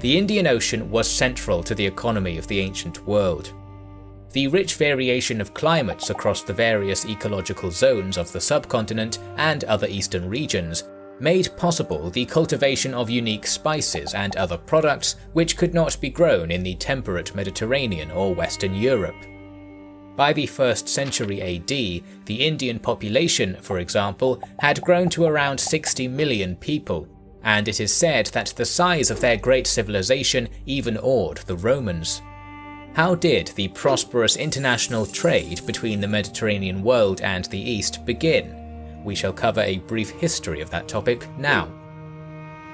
The Indian Ocean was central to the economy of the ancient world. The rich variation of climates across the various ecological zones of the subcontinent and other eastern regions made possible the cultivation of unique spices and other products which could not be grown in the temperate Mediterranean or Western Europe. By the 1st century AD, the Indian population, for example, had grown to around 60 million people, and it is said that the size of their great civilization even awed the Romans. How did the prosperous international trade between the Mediterranean world and the East begin? We shall cover a brief history of that topic now.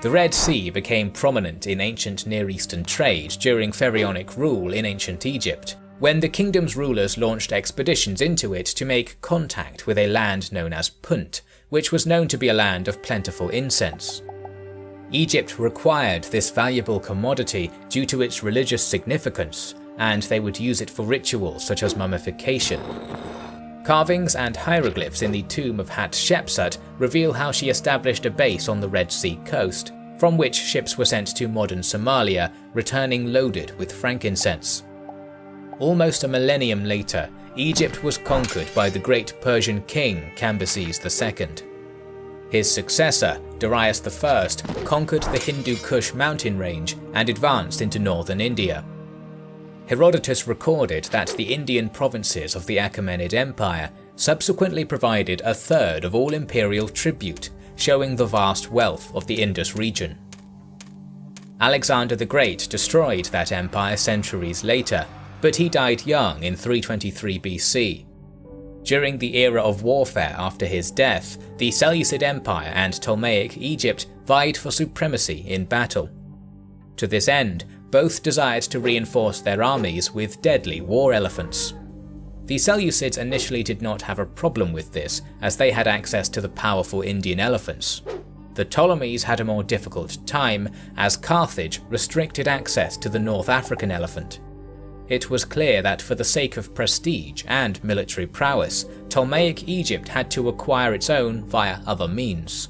The Red Sea became prominent in ancient Near Eastern trade during pharaonic rule in ancient Egypt, when the kingdom's rulers launched expeditions into it to make contact with a land known as Punt, which was known to be a land of plentiful incense. Egypt required this valuable commodity due to its religious significance, and they would use it for rituals such as mummification. Carvings and hieroglyphs in the tomb of Hatshepsut reveal how she established a base on the Red Sea coast, from which ships were sent to modern Somalia, returning loaded with frankincense. Almost a millennium later, Egypt was conquered by the great Persian king Cambyses II. His successor, Darius I, conquered the Hindu Kush mountain range and advanced into northern India. Herodotus recorded that the Indian provinces of the Achaemenid Empire subsequently provided a third of all imperial tribute, showing the vast wealth of the Indus region. Alexander the Great destroyed that empire centuries later, but he died young in 323 BC. During the era of warfare after his death, the Seleucid Empire and Ptolemaic Egypt vied for supremacy in battle. To this end, both desired to reinforce their armies with deadly war elephants. The Seleucids initially did not have a problem with this, as they had access to the powerful Indian elephants. The Ptolemies had a more difficult time, as Carthage restricted access to the North African elephant. It was clear that for the sake of prestige and military prowess, Ptolemaic Egypt had to acquire its own via other means.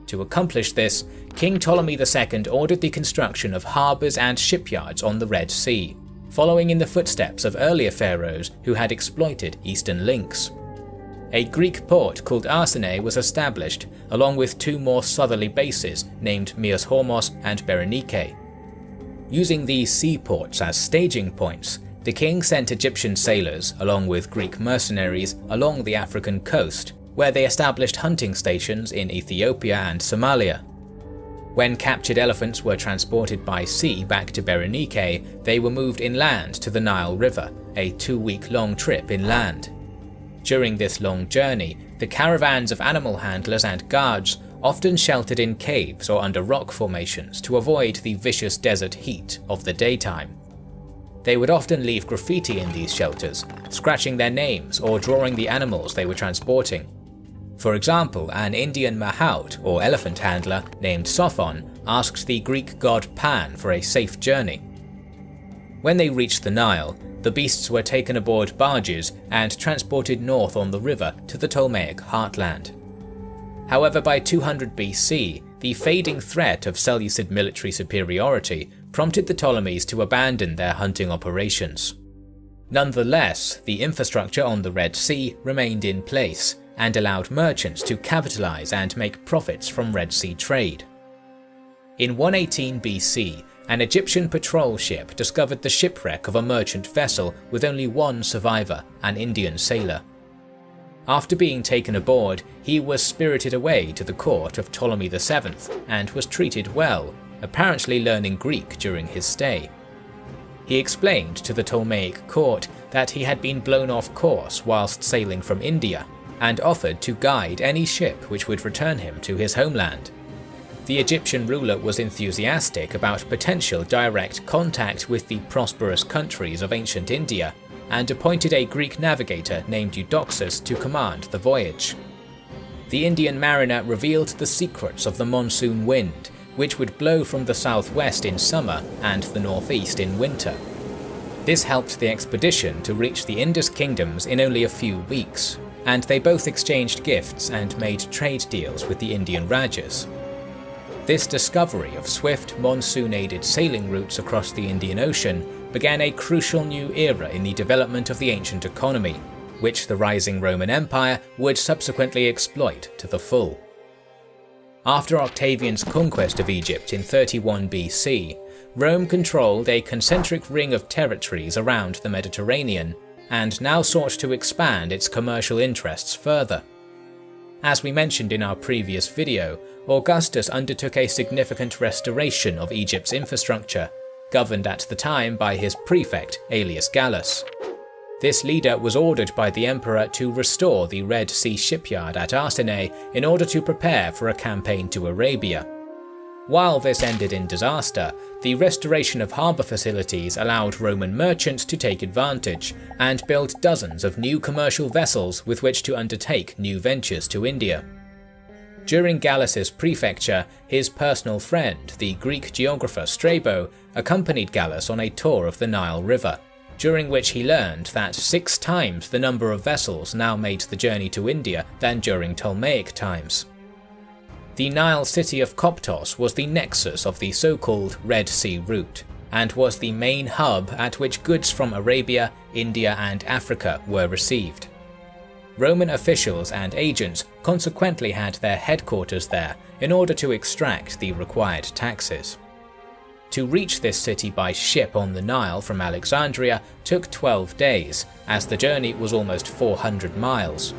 To accomplish this, King Ptolemy II ordered the construction of harbours and shipyards on the Red Sea, following in the footsteps of earlier pharaohs who had exploited eastern links. A Greek port called Arsinoe was established, along with two more southerly bases named Myos Hormos and Berenike. Using these seaports as staging points, the king sent Egyptian sailors, along with Greek mercenaries, along the African coast, where they established hunting stations in Ethiopia and Somalia. When captured elephants were transported by sea back to Berenike, they were moved inland to the Nile River, a 2-week-long trip inland. During this long journey, the caravans of animal handlers and guards often sheltered in caves or under rock formations to avoid the vicious desert heat of the daytime. They would often leave graffiti in these shelters, scratching their names or drawing the animals they were transporting. For example, an Indian mahout or elephant handler named Sophon asked the Greek god Pan for a safe journey. When they reached the Nile, the beasts were taken aboard barges and transported north on the river to the Ptolemaic heartland. However, by 200 BC, the fading threat of Seleucid military superiority prompted the Ptolemies to abandon their hunting operations. Nonetheless, the infrastructure on the Red Sea remained in place, and allowed merchants to capitalize and make profits from Red Sea trade. In 118 BC, an Egyptian patrol ship discovered the shipwreck of a merchant vessel with only one survivor, an Indian sailor. After being taken aboard, he was spirited away to the court of Ptolemy VII and was treated well, apparently learning Greek during his stay. He explained to the Ptolemaic court that he had been blown off course whilst sailing from India, and offered to guide any ship which would return him to his homeland. The Egyptian ruler was enthusiastic about potential direct contact with the prosperous countries of ancient India, and appointed a Greek navigator named Eudoxus to command the voyage. The Indian mariner revealed the secrets of the monsoon wind, which would blow from the southwest in summer and the northeast in winter. This helped the expedition to reach the Indus kingdoms in only a few weeks, and they both exchanged gifts and made trade deals with the Indian Rajas. This discovery of swift, monsoon-aided sailing routes across the Indian Ocean began a crucial new era in the development of the ancient economy, which the rising Roman Empire would subsequently exploit to the full. After Octavian's conquest of Egypt in 31 BC, Rome controlled a concentric ring of territories around the Mediterranean, and now sought to expand its commercial interests further. As we mentioned in our previous video, Augustus undertook a significant restoration of Egypt's infrastructure, governed at the time by his prefect Aelius Gallus. This leader was ordered by the emperor to restore the Red Sea shipyard at Arsinoe in order to prepare for a campaign to Arabia. While this ended in disaster, the restoration of harbour facilities allowed Roman merchants to take advantage, and build dozens of new commercial vessels with which to undertake new ventures to India. During Gallus's prefecture, his personal friend, the Greek geographer Strabo, accompanied Gallus on a tour of the Nile River, during which he learned that 6 times the number of vessels now made the journey to India than during Ptolemaic times. The Nile city of Koptos was the nexus of the so-called Red Sea route, and was the main hub at which goods from Arabia, India and Africa were received. Roman officials and agents consequently had their headquarters there in order to extract the required taxes. To reach this city by ship on the Nile from Alexandria took 12 days, as the journey was almost 400 miles.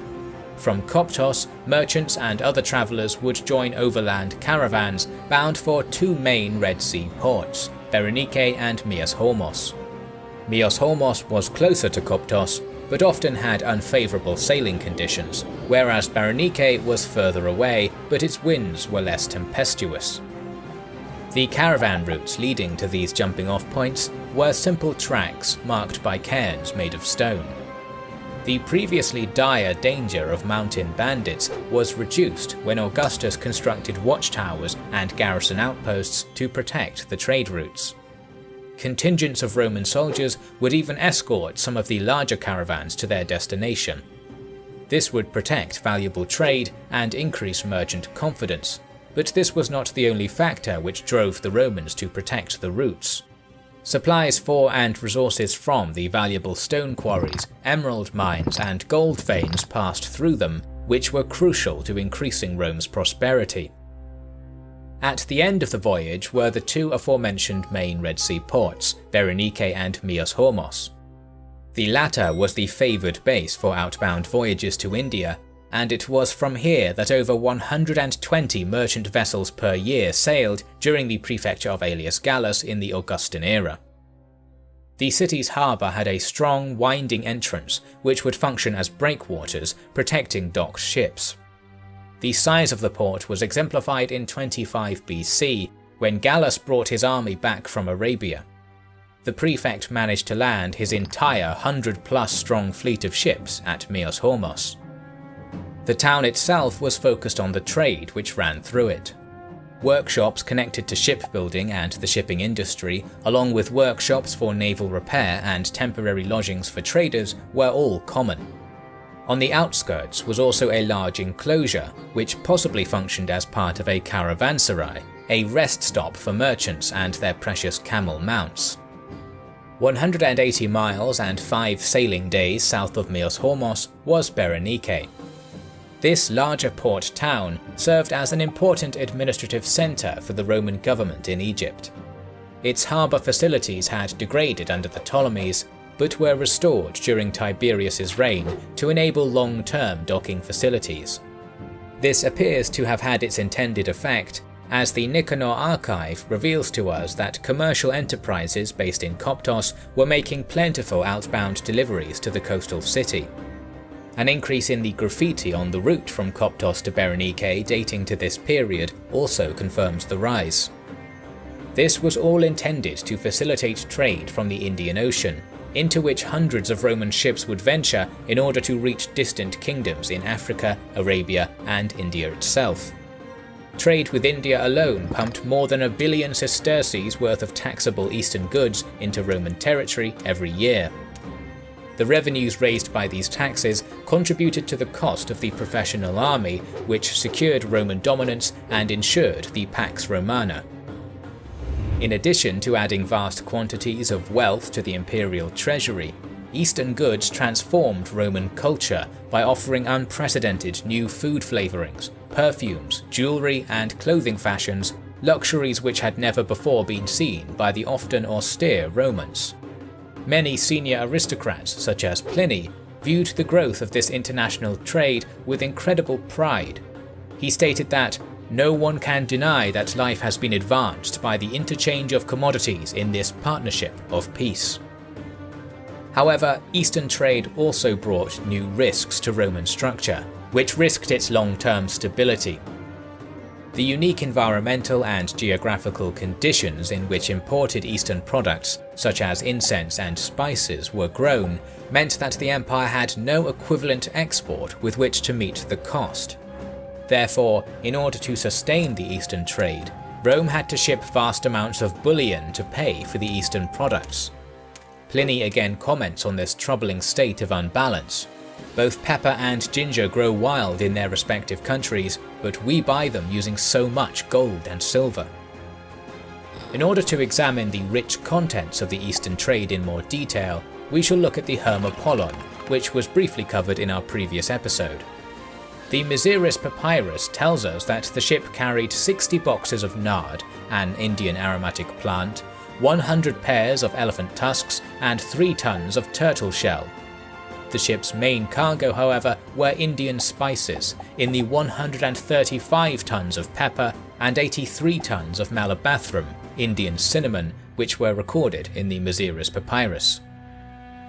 From Koptos, merchants and other travellers would join overland caravans bound for 2 main Red Sea ports, Berenike and Myos Hormos. Myos Hormos was closer to Koptos, but often had unfavourable sailing conditions, whereas Berenike was further away, but its winds were less tempestuous. The caravan routes leading to these jumping-off points were simple tracks marked by cairns made of stone. The previously dire danger of mountain bandits was reduced when Augustus constructed watchtowers and garrison outposts to protect the trade routes. Contingents of Roman soldiers would even escort some of the larger caravans to their destination. This would protect valuable trade and increase merchant confidence, but this was not the only factor which drove the Romans to protect the routes. Supplies for and resources from the valuable stone quarries, emerald mines and gold veins passed through them, which were crucial to increasing Rome's prosperity. At the end of the voyage were the 2 aforementioned main Red Sea ports, Berenike and Myos Hormos. The latter was the favoured base for outbound voyages to India, and it was from here that over 120 merchant vessels per year sailed during the prefecture of Aelius Gallus in the Augustan era. The city's harbour had a strong, winding entrance which would function as breakwaters, protecting docked ships. The size of the port was exemplified in 25 BC, when Gallus brought his army back from Arabia. The prefect managed to land his entire 100+ strong fleet of ships at Myos Hormos. The town itself was focused on the trade which ran through it. Workshops connected to shipbuilding and the shipping industry, along with workshops for naval repair and temporary lodgings for traders, were all common. On the outskirts was also a large enclosure, which possibly functioned as part of a caravanserai, a rest stop for merchants and their precious camel mounts. 180 miles and 5 sailing days south of Myos Hormos was Berenike. This larger port town served as an important administrative centre for the Roman government in Egypt. Its harbour facilities had degraded under the Ptolemies, but were restored during Tiberius's reign to enable long-term docking facilities. This appears to have had its intended effect, as the Nicanor archive reveals to us that commercial enterprises based in Koptos were making plentiful outbound deliveries to the coastal city. An increase in the graffiti on the route from Koptos to Berenike dating to this period also confirms the rise. This was all intended to facilitate trade from the Indian Ocean, into which hundreds of Roman ships would venture in order to reach distant kingdoms in Africa, Arabia, and India itself. Trade with India alone pumped more than 1 billion sesterces worth of taxable eastern goods into Roman territory every year. The revenues raised by these taxes contributed to the cost of the professional army, which secured Roman dominance and ensured the Pax Romana. In addition to adding vast quantities of wealth to the imperial treasury, Eastern goods transformed Roman culture by offering unprecedented new food flavorings, perfumes, jewelry, and clothing fashions, luxuries which had never before been seen by the often austere Romans. Many senior aristocrats, such as Pliny, viewed the growth of this international trade with incredible pride. He stated that, "No one can deny that life has been advanced by the interchange of commodities in this partnership of peace." However, Eastern trade also brought new risks to Roman structure, which risked its long-term stability. The unique environmental and geographical conditions in which imported Eastern products, such as incense and spices, were grown, meant that the empire had no equivalent export with which to meet the cost. Therefore, in order to sustain the Eastern trade, Rome had to ship vast amounts of bullion to pay for the Eastern products. Pliny again comments on this troubling state of unbalance. Both pepper and ginger grow wild in their respective countries, but we buy them using so much gold and silver. In order to examine the rich contents of the Eastern trade in more detail, we shall look at the Hermopollon, which was briefly covered in our previous episode. The Misiris Papyrus tells us that the ship carried 60 boxes of nard, an Indian aromatic plant, 100 pairs of elephant tusks, and 3 tons of turtle shell. The ship's main cargo, however, were Indian spices, in the 135 tons of pepper and 83 tons of malabathrum, Indian cinnamon, which were recorded in the Misiris Papyrus.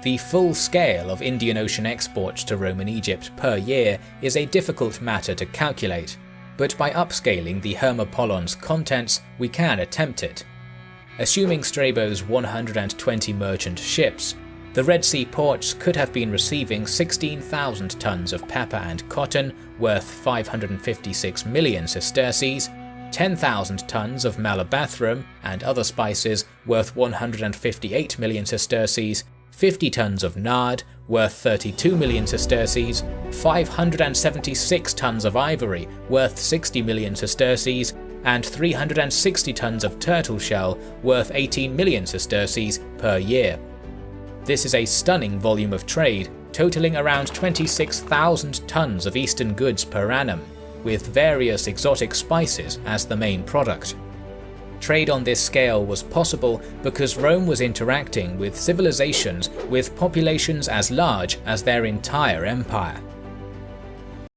The full scale of Indian Ocean exports to Roman Egypt per year is a difficult matter to calculate, but by upscaling the Hermopollon's contents, we can attempt it. Assuming Strabo's 120 merchant ships, the Red Sea ports could have been receiving 16,000 tons of pepper and cotton worth 556 million sesterces, 10,000 tons of malabathrum and other spices worth 158 million sesterces, 50 tons of nard worth 32 million sesterces, 576 tons of ivory worth 60 million sesterces, and 360 tons of turtle shell worth 18 million sesterces per year. This is a stunning volume of trade, totaling around 26,000 tons of Eastern goods per annum, with various exotic spices as the main product. Trade on this scale was possible because Rome was interacting with civilizations with populations as large as their entire empire.